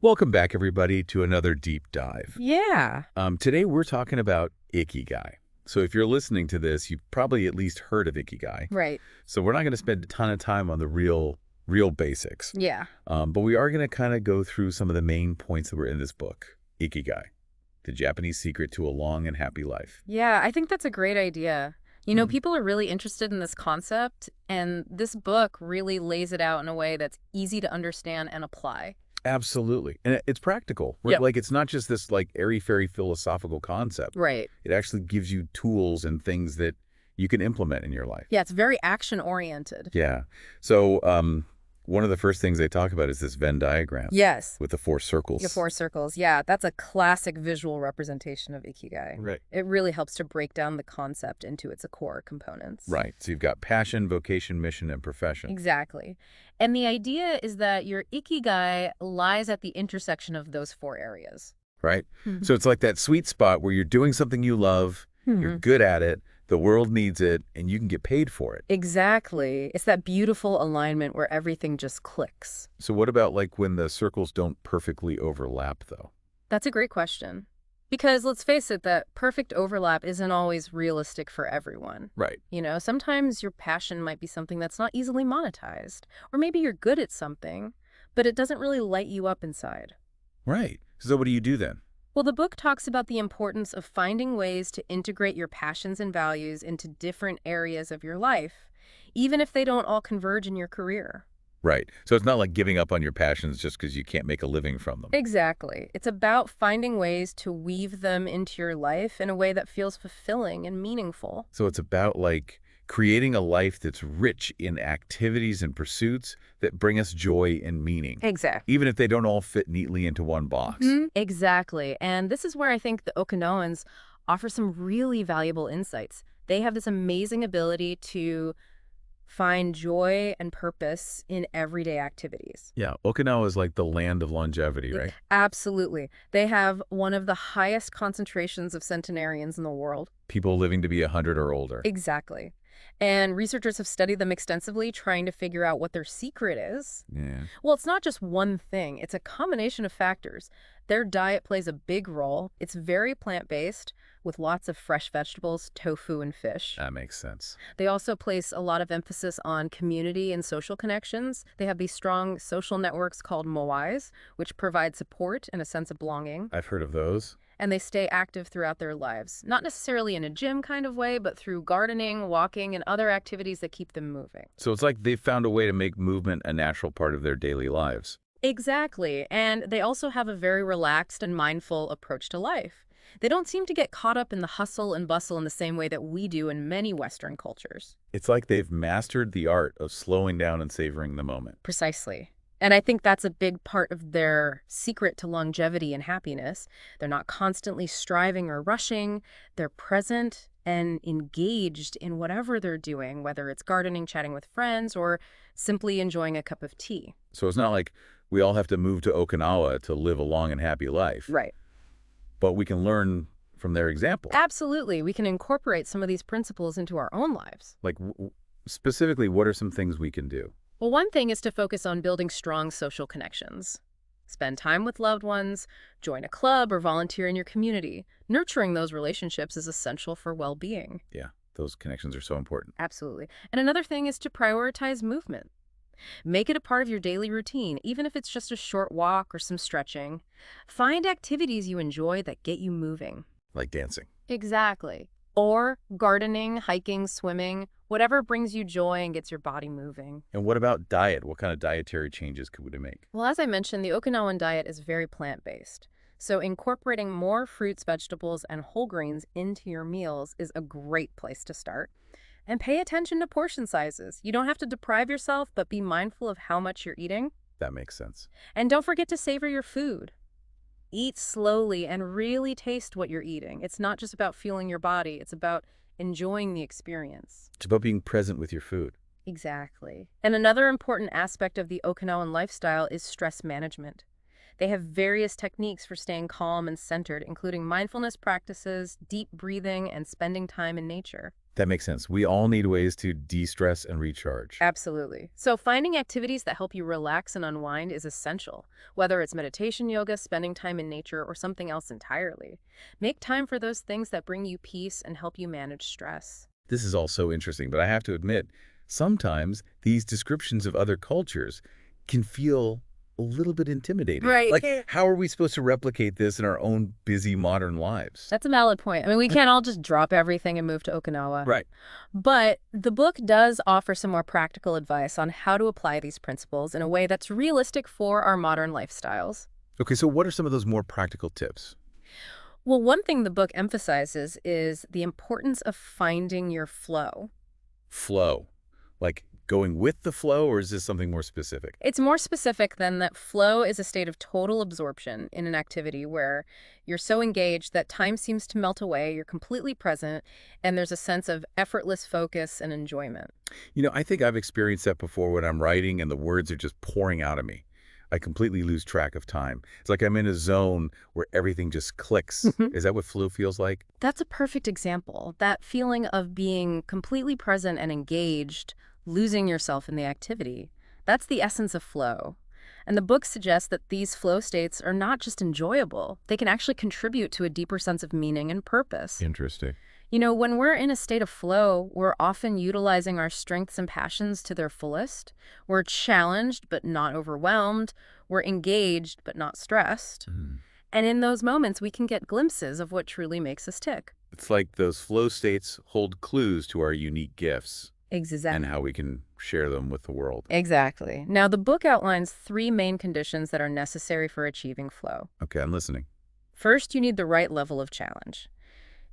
Welcome back, everybody, to another deep dive. Yeah. Today, we're talking about Ikigai. So if you're listening to this, you've probably at least heard of Ikigai. Right. So we're not going to spend a ton of time on the real basics. Yeah. But we are going to kind of go through some of the main points that were in this book. Ikigai, the Japanese secret to a long and happy life. Yeah, I think that's a great idea. People are really interested in this concept, and this book really lays it out in a way that's easy to understand and apply. Absolutely. And it's practical. Yep. Like, it's not just this, like, airy-fairy philosophical concept. Right. It actually gives you tools and things that you can implement in your life. Yeah, it's very action-oriented. Yeah. So one of the first things they talk about is this Venn diagram Yes. with the four circles. The four circles. Yeah, that's a classic visual representation of Ikigai. Right. It really helps to break down the concept into its core components. Right. So you've got passion, vocation, mission, and profession. Exactly. And the idea is that your Ikigai lies at the intersection of those four areas. Right. So it's like that sweet spot where you're doing something you love, you're good at it, the world needs it, and you can get paid for it. Exactly. It's that beautiful alignment where everything just clicks. So what about like when the circles don't perfectly overlap, though? That's a great question. Because let's face it, that perfect overlap isn't always realistic for everyone. Right. Sometimes your passion might be something that's not easily monetized. Or maybe you're good at something, but it doesn't really light you up inside. Right. So what do you do then? Well, the book talks about the importance of finding ways to integrate your passions and values into different areas of your life, even if they don't all converge in your career. Right. So it's not like giving up on your passions just because you can't make a living from them. Exactly. It's about finding ways to weave them into your life in a way that feels fulfilling and meaningful. So it's about like creating a life that's rich in activities and pursuits that bring us joy and meaning. Exactly. Even if they don't all fit neatly into one box. Exactly. And this is where I think the Okinawans offer some really valuable insights. They have this amazing ability to find joy and purpose in everyday activities. Yeah, Okinawa is like the land of longevity, right? Absolutely. They have one of the highest concentrations of centenarians in the world. People living to be 100 or older. Exactly. And researchers have studied them extensively, trying to figure out what their secret is. Yeah. Well, it's not just one thing. It's a combination of factors. Their diet plays a big role. It's very plant-based, with lots of fresh vegetables, tofu, and fish. That makes sense. They also place a lot of emphasis on community and social connections. They have these strong social networks called moais, which provide support and a sense of belonging. I've heard of those. And they stay active throughout their lives. Not necessarily in a gym kind of way, but through gardening, walking, and other activities that keep them moving. So it's like they've found a way to make movement a natural part of their daily lives. Exactly. And they also have a very relaxed and mindful approach to life. They don't seem to get caught up in the hustle and bustle in the same way that we do in many Western cultures. It's like they've mastered the art of slowing down and savoring the moment. Precisely. And I think that's a big part of their secret to longevity and happiness. They're not constantly striving or rushing. They're present and engaged in whatever they're doing, whether it's gardening, chatting with friends, or simply enjoying a cup of tea. So it's not like we all have to move to Okinawa to live a long and happy life. Right. But we can learn from their example. Absolutely. We can incorporate some of these principles into our own lives. Like, specifically, what are some things we can do? Well, one thing is to focus on building strong social connections. Spend time with loved ones, join a club, or volunteer in your community. Nurturing those relationships is essential for well-being. Yeah, those connections are so important. Absolutely. And another thing is to prioritize movement. Make it a part of your daily routine, even if it's just a short walk or some stretching. Find activities you enjoy that get you moving. Like dancing. Exactly. Or gardening, hiking, swimming, whatever brings you joy and gets your body moving. And what about diet? What kind of dietary changes could we make? Well, as I mentioned, the Okinawan diet is very plant-based. So incorporating more fruits, vegetables, and whole grains into your meals is a great place to start. And pay attention to portion sizes. You don't have to deprive yourself, but be mindful of how much you're eating. That makes sense. And don't forget to savor your food. Eat slowly and really taste what you're eating. It's not just about fueling your body. It's about enjoying the experience. It's about being present with your food. Exactly. And another important aspect of the Okinawan lifestyle is stress management. They have various techniques for staying calm and centered, including mindfulness practices, deep breathing, and spending time in nature. That makes sense. We all need ways to de-stress and recharge. Absolutely. So finding activities that help you relax and unwind is essential, whether it's meditation, yoga, spending time in nature, or something else entirely. Make time for those things that bring you peace and help you manage stress. This is all so interesting, but I have to admit, sometimes these descriptions of other cultures can feel a little bit intimidating. Right. Like, how are we supposed to replicate this in our own busy modern lives? That's a valid point. I mean, we can't all just drop everything and move to Okinawa. Right. But the book does offer some more practical advice on how to apply these principles in a way that's realistic for our modern lifestyles. Okay, so what are some of those more practical tips? Well, one thing the book emphasizes is the importance of finding your flow. Flow. Like going with the flow, or is this something more specific? It's more specific than that flow is a state of total absorption in an activity where you're so engaged that time seems to melt away, you're completely present, and there's a sense of effortless focus and enjoyment. I think I've experienced that before when I'm writing and the words are just pouring out of me. I completely lose track of time. It's like I'm in a zone where everything just clicks. Is that what flow feels like? That's a perfect example. That feeling of being completely present and engaged, losing yourself in the activity. That's the essence of flow. And the book suggests that these flow states are not just enjoyable, they can actually contribute to a deeper sense of meaning and purpose. Interesting. When we're in a state of flow, we're often utilizing our strengths and passions to their fullest. We're challenged but not overwhelmed. We're engaged but not stressed. And in those moments, we can get glimpses of what truly makes us tick. It's like those flow states hold clues to our unique gifts Exactly. and how we can share them with the world. Exactly. Now, the book outlines 3 main conditions that are necessary for achieving flow. Okay, I'm listening. First, you need the right level of challenge.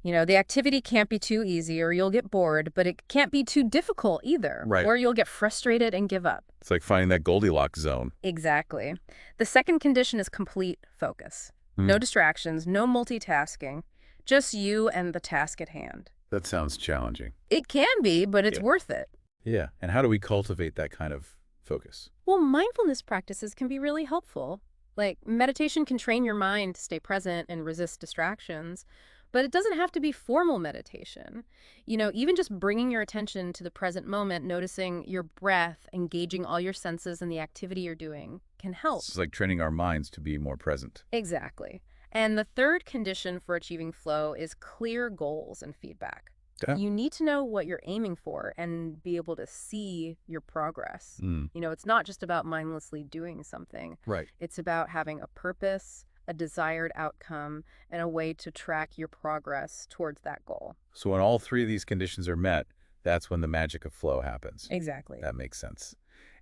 The activity can't be too easy or you'll get bored, but it can't be too difficult either, Right. or you'll get frustrated and give up. It's like finding that Goldilocks zone. Exactly. The second condition is complete focus. No distractions, no multitasking, just you and the task at hand. That sounds challenging. It can be, but it's worth it. Yeah, and how do we cultivate that kind of focus? Well, mindfulness practices can be really helpful. Like meditation can train your mind to stay present and resist distractions. But it doesn't have to be formal meditation. Even just bringing your attention to the present moment, noticing your breath, engaging all your senses in the activity you're doing can help. It's like training our minds to be more present. Exactly. And the third condition for achieving flow is clear goals and feedback. Yeah. You need to know what you're aiming for and be able to see your progress. It's not just about mindlessly doing something. Right. It's about having a purpose, a desired outcome, and a way to track your progress towards that goal. So when all 3 of these conditions are met, that's when the magic of flow happens. Exactly. That makes sense.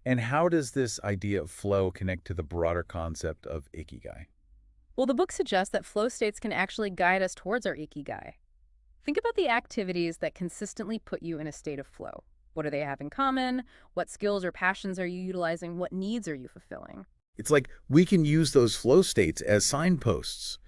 And how does this idea of flow connect to the broader concept of Ikigai? Well, the book suggests that flow states can actually guide us towards our Ikigai. Think about the activities that consistently put you in a state of flow. What do they have in common? What skills or passions are you utilizing? What needs are you fulfilling? It's like we can use those flow states as signposts,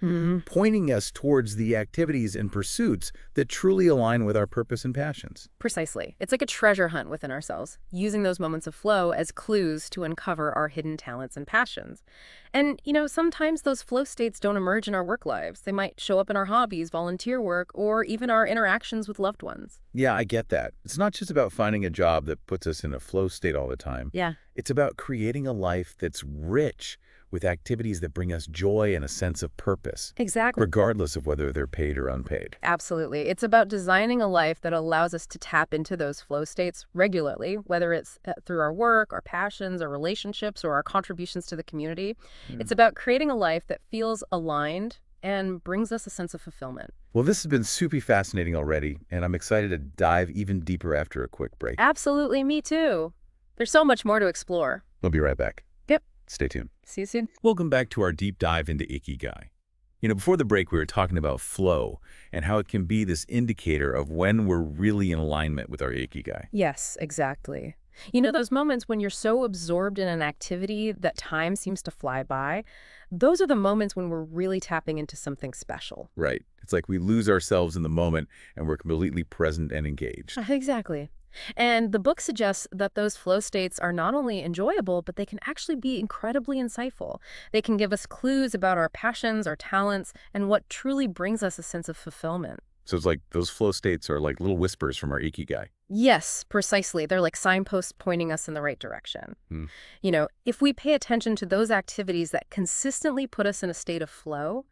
pointing us towards the activities and pursuits that truly align with our purpose and passions. Precisely. It's like a treasure hunt within ourselves, using those moments of flow as clues to uncover our hidden talents and passions. And, sometimes those flow states don't emerge in our work lives. They might show up in our hobbies, volunteer work, or even our interactions with loved ones. Yeah, I get that. It's not just about finding a job that puts us in a flow state all the time. Yeah. It's about creating a life that's rich with activities that bring us joy and a sense of purpose, Exactly. regardless of whether they're paid or unpaid. Absolutely. It's about designing a life that allows us to tap into those flow states regularly, whether it's through our work, our passions, our relationships, or our contributions to the community. It's about creating a life that feels aligned and brings us a sense of fulfillment. Well, this has been super fascinating already, and I'm excited to dive even deeper after a quick break. Absolutely, me too. There's so much more to explore. We'll be right back. Yep. Stay tuned. See you soon. Welcome back to our deep dive into Ikigai. Before the break, we were talking about flow and how it can be this indicator of when we're really in alignment with our Ikigai. Yes, exactly. Those moments when you're so absorbed in an activity that time seems to fly by, those are the moments when we're really tapping into something special. Right. It's like we lose ourselves in the moment and we're completely present and engaged. Exactly. And the book suggests that those flow states are not only enjoyable, but they can actually be incredibly insightful. They can give us clues about our passions, our talents, and what truly brings us a sense of fulfillment. So it's like those flow states are like little whispers from our Ikigai. Yes, precisely. They're like signposts pointing us in the right direction. Hmm. If we pay attention to those activities that consistently put us in a state of flow,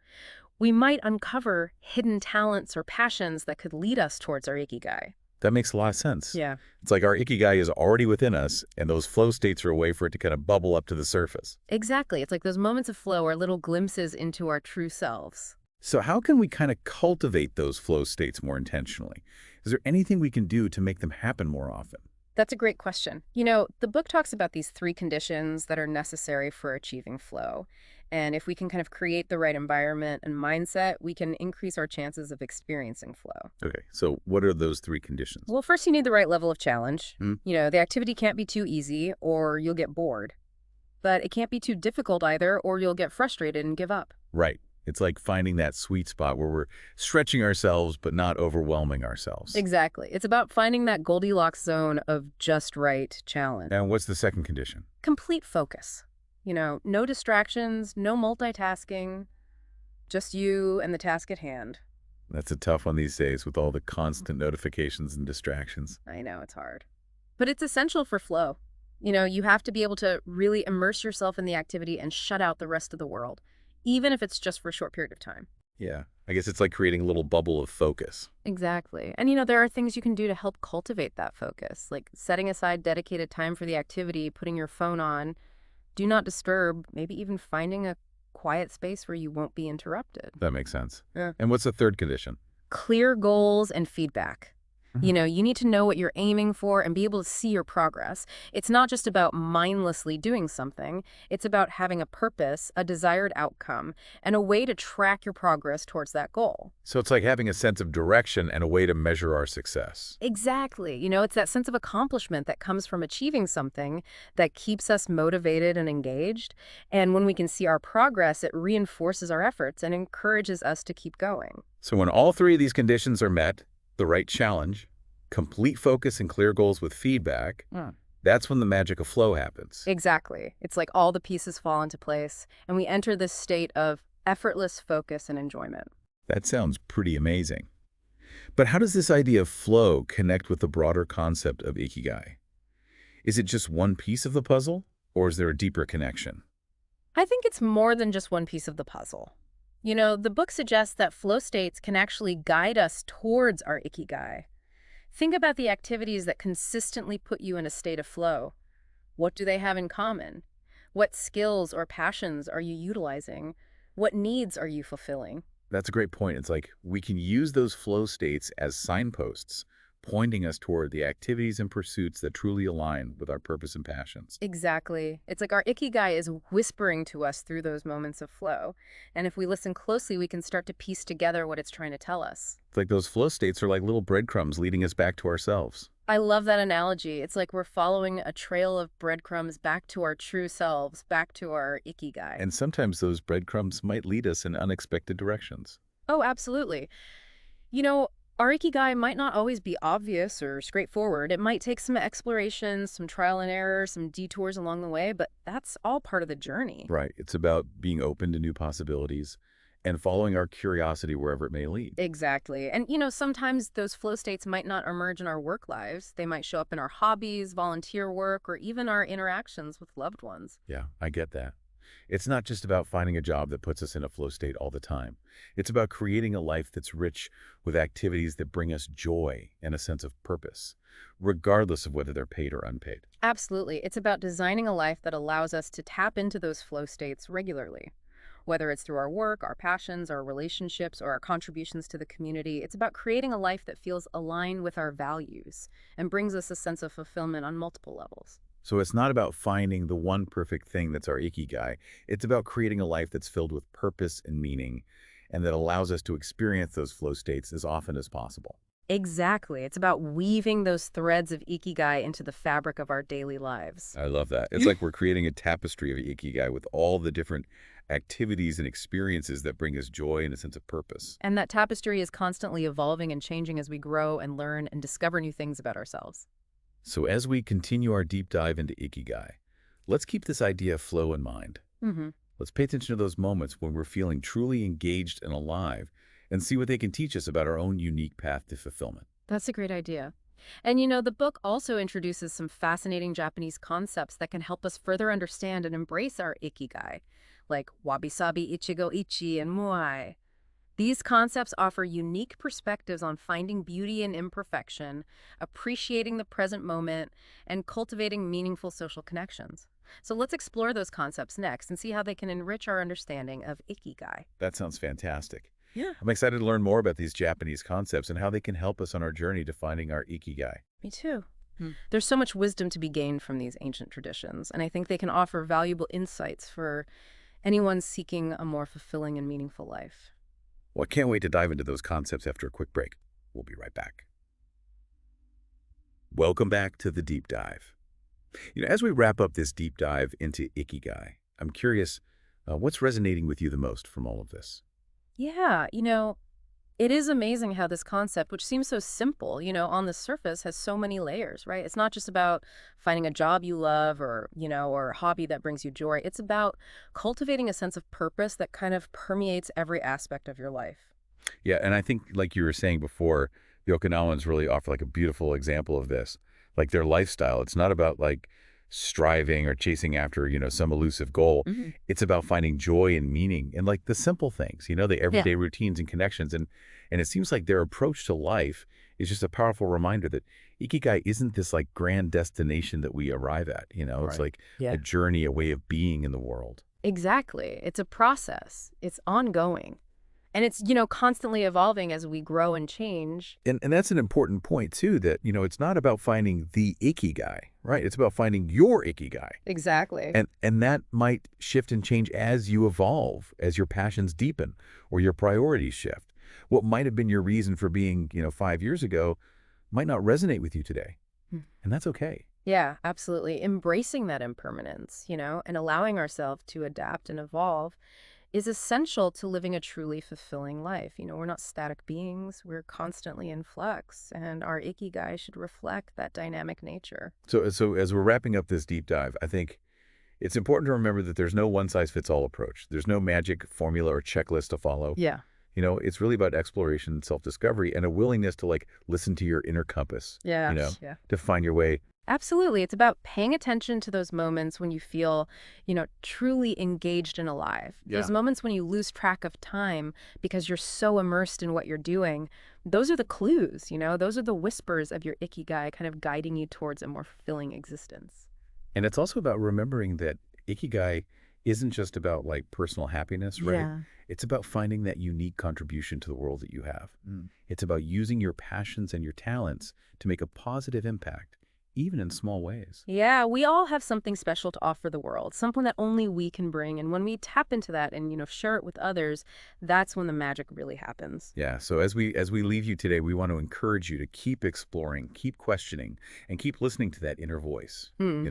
we might uncover hidden talents or passions that could lead us towards our Ikigai. That makes a lot of sense. Yeah. It's like our Ikigai is already within us, and those flow states are a way for it to kind of bubble up to the surface. Exactly. It's like those moments of flow are little glimpses into our true selves. So how can we kind of cultivate those flow states more intentionally? Is there anything we can do to make them happen more often? That's a great question. The book talks about these three conditions that are necessary for achieving flow. And if we can kind of create the right environment and mindset, we can increase our chances of experiencing flow. Okay, so what are those three conditions? Well, first, you need the right level of challenge. Hmm? The activity can't be too easy or you'll get bored. But it can't be too difficult either, or you'll get frustrated and give up. Right. It's like finding that sweet spot where we're stretching ourselves but not overwhelming ourselves. Exactly. It's about finding that Goldilocks zone of just right challenge. And what's the second condition? Complete focus. No distractions, no multitasking, just you and the task at hand. That's a tough one these days with all the constant notifications and distractions. I know it's hard. But it's essential for flow. You have to be able to really immerse yourself in the activity and shut out the rest of the world, even if it's just for a short period of time. Yeah, I guess it's like creating a little bubble of focus. Exactly. And there are things you can do to help cultivate that focus, like setting aside dedicated time for the activity, putting your phone on, do not disturb, maybe even finding a quiet space where you won't be interrupted. That makes sense. Yeah. And what's the third condition? Clear goals and feedback. Mhm. You need to know what you're aiming for and be able to see your progress. It's not just about mindlessly doing something. It's about having a purpose, a desired outcome, and a way to track your progress towards that goal. So it's like having a sense of direction and a way to measure our success. Exactly. It's that sense of accomplishment that comes from achieving something that keeps us motivated and engaged. And when we can see our progress, it reinforces our efforts and encourages us to keep going. So when all three of these conditions are met, the right challenge, complete focus and clear goals with feedback, that's when the magic of flow happens. Exactly. It's like all the pieces fall into place, and we enter this state of effortless focus and enjoyment. That sounds pretty amazing. But how does this idea of flow connect with the broader concept of Ikigai? Is it just one piece of the puzzle, or is there a deeper connection? I think it's more than just one piece of the puzzle. The book suggests that flow states can actually guide us towards our Ikigai. Think about the activities that consistently put you in a state of flow. What do they have in common? What skills or passions are you utilizing? What needs are you fulfilling? That's a great point. It's like we can use those flow states as signposts, pointing us toward the activities and pursuits that truly align with our purpose and passions. Exactly. It's like our Ikigai is whispering to us through those moments of flow. And if we listen closely, we can start to piece together what it's trying to tell us. It's like those flow states are like little breadcrumbs leading us back to ourselves. I love that analogy. It's like we're following a trail of breadcrumbs back to our true selves, back to our Ikigai. And sometimes those breadcrumbs might lead us in unexpected directions. Oh, absolutely. Our Ikigai might not always be obvious or straightforward. It might take some exploration, some trial and error, some detours along the way, but that's all part of the journey. Right. It's about being open to new possibilities and following our curiosity wherever it may lead. Exactly. And, sometimes those flow states might not emerge in our work lives. They might show up in our hobbies, volunteer work, or even our interactions with loved ones. Yeah, I get that. It's not just about finding a job that puts us in a flow state all the time. It's about creating a life that's rich with activities that bring us joy and a sense of purpose, regardless of whether they're paid or unpaid. Absolutely. It's about designing a life that allows us to tap into those flow states regularly. Whether it's through our work, our passions, our relationships, or our contributions to the community, it's about creating a life that feels aligned with our values and brings us a sense of fulfillment on multiple levels. So it's not about finding the one perfect thing that's our Ikigai. It's about creating a life that's filled with purpose and meaning and that allows us to experience those flow states as often as possible. Exactly. It's about weaving those threads of Ikigai into the fabric of our daily lives. I love that. It's like we're creating a tapestry of Ikigai with all the different activities and experiences that bring us joy and a sense of purpose. And that tapestry is constantly evolving and changing as we grow and learn and discover new things about ourselves. So as we continue our deep dive into Ikigai, let's keep this idea of flow in mind. Mm-hmm. Let's pay attention to those moments when we're feeling truly engaged and alive, and see what they can teach us about our own unique path to fulfillment. That's a great idea. And the book also introduces some fascinating Japanese concepts that can help us further understand and embrace our ikigai, like wabi-sabi, ichigo ichi, and moai. These concepts offer unique perspectives on finding beauty in imperfection, appreciating the present moment, and cultivating meaningful social connections. So let's explore those concepts next and see how they can enrich our understanding of ikigai. That sounds fantastic. Yeah, I'm excited to learn more about these Japanese concepts and how they can help us on our journey to finding our ikigai. me too. There's so much wisdom to be gained from these ancient traditions, and I think they can offer valuable insights for anyone seeking a more fulfilling and meaningful life. Well, I can't wait to dive into those concepts after a quick break. We'll be right back. Welcome back to the Deep Dive. As we wrap up this deep dive into ikigai, I'm curious, what's resonating with you the most from all of this? Yeah, it is amazing how this concept, which seems so simple, on the surface, has so many layers, right? It's not just about finding a job you love or a hobby that brings you joy. It's about cultivating a sense of purpose that kind of permeates every aspect of your life. Yeah, and I think, like you were saying before, the Okinawans really offer like a beautiful example of this. Like their lifestyle, it's not about like striving or chasing after, some elusive goal. Hmm. It's about finding joy and meaning in like the simple things, the Yeah. everyday routines and connections. And it seems like their approach to life is just a powerful reminder that ikigai isn't this like grand destination that we arrive at. It's Right. like Yeah. a journey, a way of being in the world. Exactly. It's a process. It's ongoing. And it's, constantly evolving as we grow and change. And that's an important point too, that, it's not about finding the ikigai, right? It's about finding your ikigai. Exactly. And that might shift and change as you evolve, as your passions deepen or your priorities shift. What might have been your reason for being, 5 years ago might not resonate with you today. Hmm. And that's okay. Yeah, absolutely. Embracing that impermanence, and allowing ourselves to adapt and evolve is essential to living a truly fulfilling life. We're not static beings, we're constantly in flux, and our ikigai should reflect that dynamic nature. So as we're wrapping up this deep dive, I think it's important to remember that there's no one-size-fits-all approach. There's no magic formula or checklist to follow. Yeah. It's really about exploration, self-discovery, and a willingness to like listen to your inner compass, Yeah. Yeah. to find your way. Absolutely. It's about paying attention to those moments when you feel, truly engaged and alive. Yeah. Those moments when you lose track of time because you're so immersed in what you're doing. Those are the clues, those are the whispers of your ikigai kind of guiding you towards a more fulfilling existence. And it's also about remembering that ikigai isn't just about like personal happiness, right? Yeah. It's about finding that unique contribution to the world that you have. It's about using your passions and your talents to make a positive impact, even in small ways. Yeah, we all have something special to offer the world, something that only we can bring. And when we tap into that and, share it with others, that's when the magic really happens. Yeah, so as we leave you today, we want to encourage you to keep exploring, keep questioning, and keep listening to that inner voice. Hmm.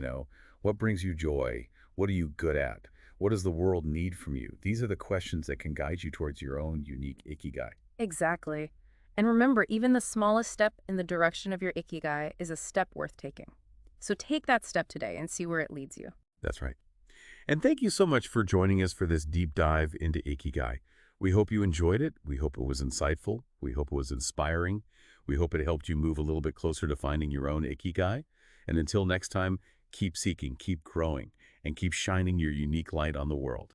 What brings you joy? What are you good at? What does the world need from you? These are the questions that can guide you towards your own unique ikigai. Exactly. And remember, even the smallest step in the direction of your ikigai is a step worth taking. So take that step today and see where it leads you. That's right. And thank you so much for joining us for this deep dive into ikigai. We hope you enjoyed it. We hope it was insightful. We hope it was inspiring. We hope it helped you move a little bit closer to finding your own ikigai. And until next time, keep seeking, keep growing, and keep shining your unique light on the world.